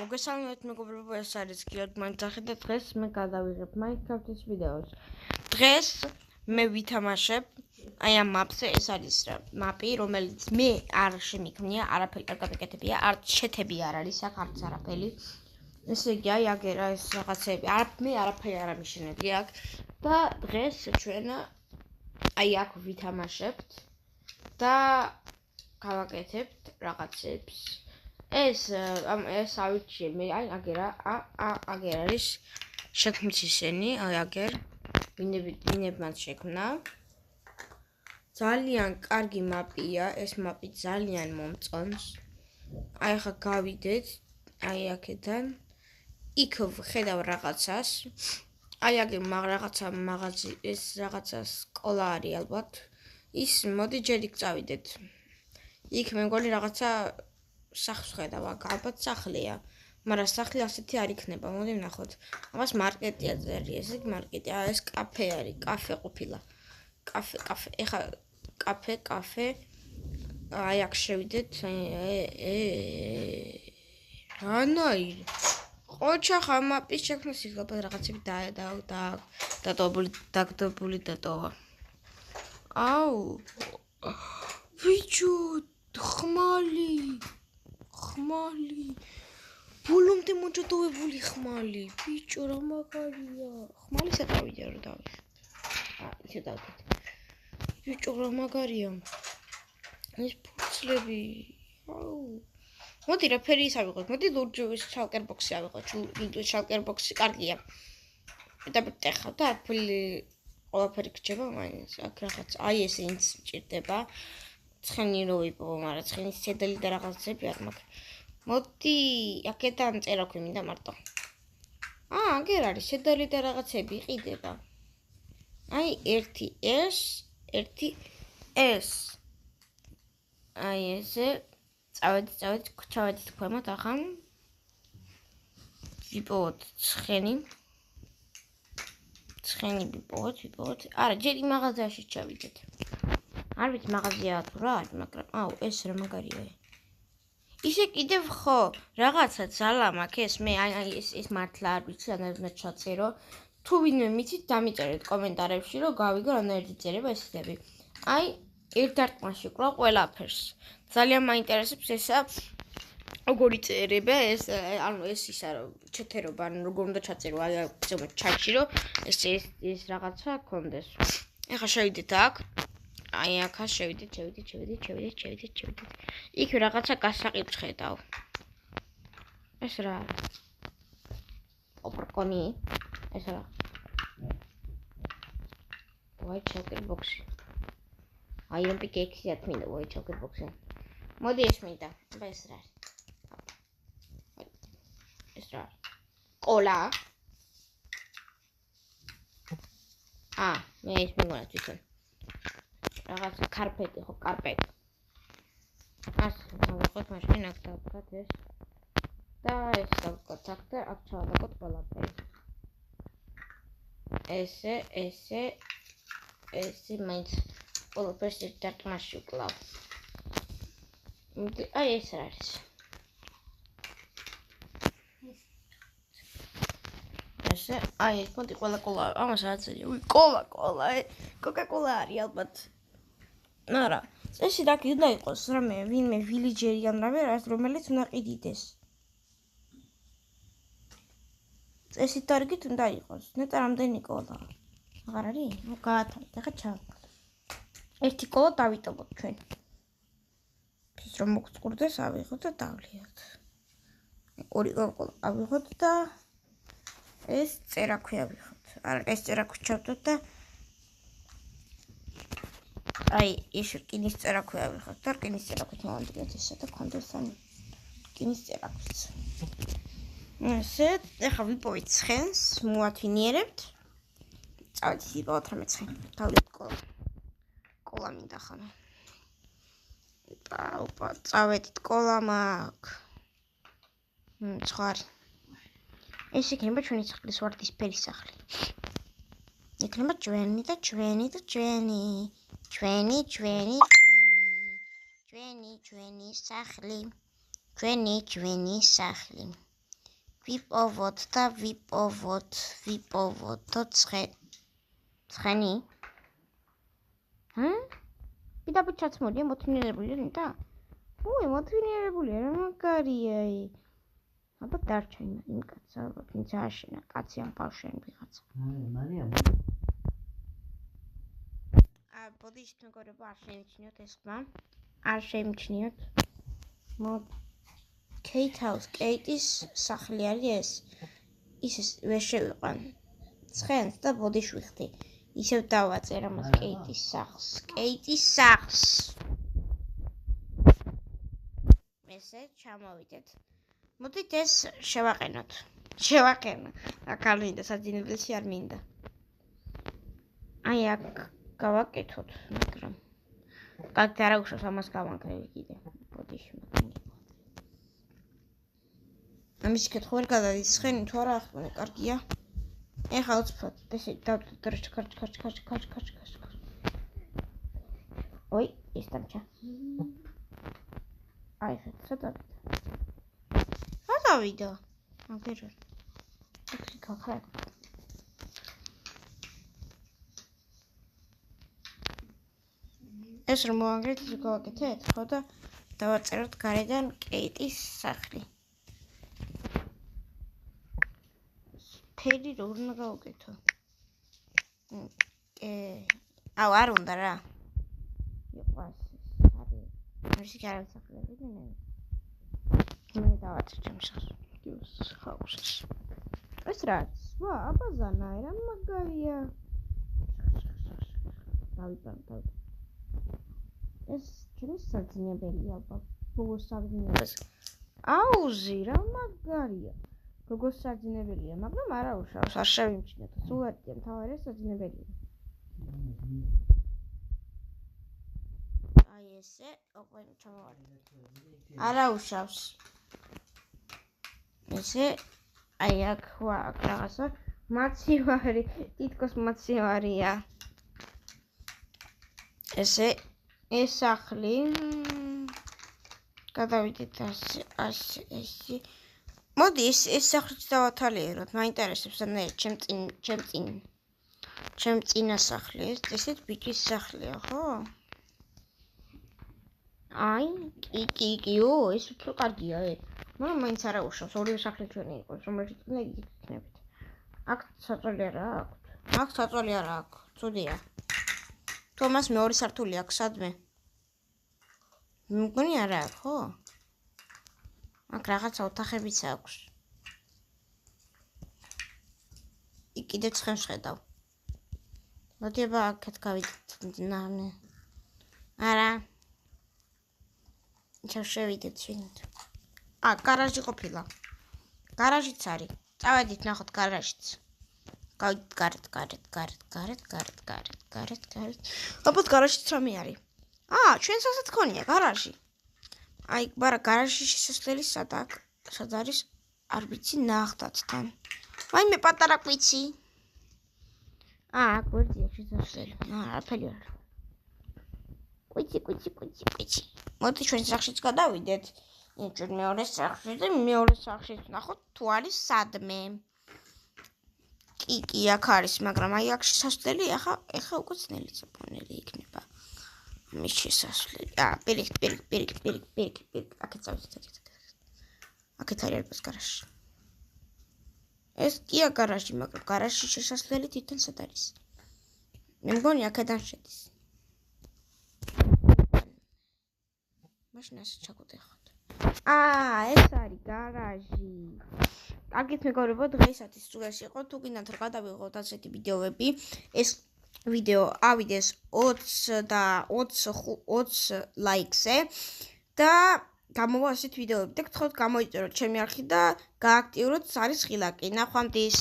მოგესალმებით მეგობრებო, ეს არის გიორგი ძახი და დღეს მე გადავიღებ Minecraft-ის ვიდეოს. დღეს მე ვითამაშებ აი ამ მაპზე, ეს არის მაპი, რომელიც მე არ შემიქმნია, არაფერი არ გაკეთებია, შეთები არ არის, აქ არც არაფერი. ესე იგი, აი აგერა ეს რაღაცები, მე არაფერი არ ამიშენებდი აქ და დღეს ჩვენ აი აქ ვითამაშებთ და გავაკეთებთ რაღაცებს. ეს ავირჩიე მე აი აგერა არის შექმნის ისენი აი აგერ ვინებმაც შექმნა ძალიან კარგი მაპია ეს მაპი ძალიან მომწონს აი ახლა გავიდეთ აი აქედან იქ ხედავ რაღაცას აი აგერ რაღაცა მაღაზი ეს რაღაცა სკოლა არის ალბათ ის მოდი ჯერ იქ წავიდეთ იქ მე მგონი რაღაცა სახლს ხედავ, ალბათ სახლია, მაგრამ სახლი ასეთი არ იქნება, მოდი ვნახოთ. ამას მარკეტია წერია, ესე იგი მარკეტი, ეს კაფე არის, კაფე ყოფილა. კაფე, ეხა კაფე. აი აქ შევიდეთ. რანაირი. ყოჩახა მაპის შექმნის ალბათ რაღაცები დაგდებული დატოვა. აუ. ვიჩო, ხმალი ბოლომდე მოჭადოებული ხმალი ბიჭო რა მაგარია ხმალის ატავიდე რა დავიხ ისე დავდეთ ბიჭო რა მაგარია ეს ფურცლები აუ მოდი რა ფერი ის ავიღოთ მოდი ლურჯის შალკერ ბოქსი ავიღოთ ლურჯის შალკერ ბოქსი კარგია დაბტეხავ და ფული ყველაფერი გრჩება მაინც აქ რაღაც აი ეს ინც ჭირდება ცხენი რო იპოვო, მაგრამ ცხენის ცედელი და რაღაცები არ მაქვს. მოდი, აქედან წერაქვი მინდა მარტო. აგერ არის ცედელი და რაღაცები იყიდება. აი, ერთი ეს. აი ესე. წავედით ქვემოთ ახლა. ვიპოვოთ ცხენი. ცხენი ვიპოვოთ. არა, ჯერ იმ მაღაზიაში ჩავიდეთ. არ ვიცი მაღაზია თუ რა არის, მაგრამ აუ ეს რა მაგარია. ისე კიდევ ხო, რაღაცა ძალა მაქვს ეს მე აი ეს მართლა არ ვიცი, რანაირად ჩაწერო. თუ ვინმე მიცით, დამიწერეთ კომენტარებში, რომ გავიგო რანაირად წერება ესები. აი, ერთ დარტყმაში ვკრავ ყველაფერს. ძალიან მაინტერესებს ესა როგორი წერება ეს, ანუ ეს ისა რომ ჩეთერობა, ანუ როგორ უნდა ჩაწერო, აი ზოგადად ჩატში რომ ეს რაღაცა კონდეს. ეხლა შევიდეთ აქ. აი აქა შევიდეთ. იქ რაღაცა გასაყიდს ხედავ. ეს რა არის? ოპრკონი. ეს რა? white choker box. აი რომ პიკექსიათ მინდა white choker box-ი. მოდი ეს მინდა. აბა ეს რა არის? ეს რა? კოლა. მე ეს მიგონა თვითონ. რაღაცა კარპეტი ხო კარპეტი. მოვიხოთ მაშინ აქ დავკოთ ეს. და ეს დავკოთ აქ და აქ ჩავდაგოთ ყველაფერი. ესე მაინც ყველაფერს ერთ დარტყმაში ვკლავ. აი ეს რა არის? ესე აი ეს მოდი ყველა კოლა ამას რა წერია? კოლა კოკა-კოლა არის ალბათ. არა, წესი რა კიდე იყოს რამე ვინმე ვილიჯერი ან რამე რომელიც უნდა ყიდიდეს. წესი დარგით უნდა იყოს. ნეტა რამდენი კოლა? აღარ არის? ნუ გაათავეთ, ახლა ჩავკოთ. ერთი კოლა დავიტოვოთ ჩვენ. ის რომ მოგწყურდეს ავიღოთ და დავლიოთ. ორი კოლა ავიღოთ და ეს წერაქვი ავიღოთ. არა, ეს წერაქვი ჩავდოთ და აი ის რკინის წერაქვი ავიღოთ და რკინის წერაქვით მოვანდროთ ესა და კონდეს ან რკინის წერაქვით. ესე ეხლა ვიპოვეთ ცხენს, მოვათვინიერებთ. წავედით ვიპოვოთ რამე ცხენი. დავდეთ კოლა მინდა ხანა. ოპა, წავედით კოლა მაქვს. ცხარი. ეს იქნება ჩვენი სახლის ვარდისფერი სახლი. იქნება ჩვენი სახლი. ჩვენი სახლი. ვიპოვოთ და ვიპოვოთ ცხენი? პირდაპირ ჩაცმულია მოთმინიერებული და? უი, მოთმინიერებულია, რა მაგარია. ალბათ დარჩენა იმ კაცს, ალბათ ვინც ააშენა, კაცი ან ბავშვი ვიღაცა. მარიამ. ბოდი ის მეგობრებო არ შეიმჩნიოთ ეს ხმა. არ შეიმჩნიოთ. Kate House, Kate-ის სახლი არის ეს. ის ვერ შევიყვან. ცხენს და ბოდიში ვიხდი. ისევ დავაწერ ამას Kate-ის სახლს. Kate-ის სახლს. ესე ჩამოვიდეთ. მოდით ეს შევაყენოთ. შევაყენო. აქ არ მინდა საძინებელში არ მინდა. აი აქ გავაკეთოთ, მაგრამ კარგი არა უშავს ამას გავანკრები კიდე. ბოდიში მაგნი. ამის კითხვა ვერ გადადის ცხენი თუ არა ახლა კარგია. ეხლა უცბად ესე დავდროჭ კარჩ. ой, ის დამჭა. აი ხა სადავიდა. აგერა. აქ ხა. ეს რომ მოანგრეთ ის გავაკეთეთ, ხო და დავაწეროთ გარედან Kate-ის სახლი. ფერი რო უნდა გავაკეთო. აუ არ უნდა რა. იყვას. არის კარგი სახლები და მე. მე დავაწერე ჩემს ხაუსს. ეს რაც? ვა, აბაზანა, რა მაგარია. დავიტანე. ეს ჩვენი საძინებელია ალბათ. როგორ საძინებელია? აუზი რა მაგარია. როგორ საძინებელია, მაგრამ არა უშავს, არ შევიმჩნიოთ. სულადია, მთავარია საძინებელია. აი ესე, ოღონდ ჩამოვარდეთ. არა უშავს. ესე აი აქ რაღაცა მაცივარი, თითქოს მაცივარია. ესე ეს სახლი გადავიდეთ ასე. მოდი ეს სახლიც დავათვალიეროთ, მაინტერესებს ანერ ჩემ წინა სახლი, ესეთ ბიჭის სახლია, ხო? აი, კიკიო, ეს უფრო კარგია, მაგრამ მაინც არა უშავს, ორივე სახლი ჩვენი იყოს, რომელშიც უნდა იქნებით. აქ საწოლი არა აქვს. აქ საწოლი არა აქვს, ცუდია. თომას მეორე სართული აქვს სადმე? მგონი არა აქვს, ხო? აქ რაღაცა ოთახებიც აქვს. იქ კიდე ცხენს ხედავ. მოდი აბა აქეთ გავიდეთ. არა. შევიდეთ შენით. გარაჟი ყოფილა. გარაჟიც არის. წავედით ნახოთ გარაჟიც. გავიდეთ გარეთ. ალბათ გარაჟიც რამე არის. ჩვენს ასაც ქონია გარაჟი. აი, ბარა გარაჟის შესასვლელი სად არის? არ ვიცი, ნახდათთან. ვაიმე პატარა კვიცი. აქ ვერდია შესასვლელი. არაფერი არ. კვიცი. მოდი ჩვენ სახლშიც გადავიდეთ. ჩვენ მეორე სახლში და მეორე სახლში ნახოთ თუ არის სადმე. კი, აქ არის, მაგრამ აი აქ შესასვლელი ახლა უკვე ძნელი წაფონელი იქნება. მის შესასვლელი. პირიქით. აქეთ წავიდეთ. აქეთ არის ალბათ გარაჟი. ეს კია გარაჟი, მაგრამ გარაჟის შესასვლელი თვითონ სად არის? მე მგონი აქედან შედის. მაშინ ასე ჩაგოდეხოთ. ეს არის გარაჟი. კარგით მეგობრებო, დღეისათვის სულ ეს იყო. თუ გინდათ რომ გადავიღოთ ასეთი ვიდეოები, ეს ვიდეო ავიდეს 20 ლაიქზე და გამოვა ასეთ ვიდეოები და გთხოვთ გამოიწეროთ ჩემი არხი და გააქტიუროთ არის ღილაკი. ნახვამდის.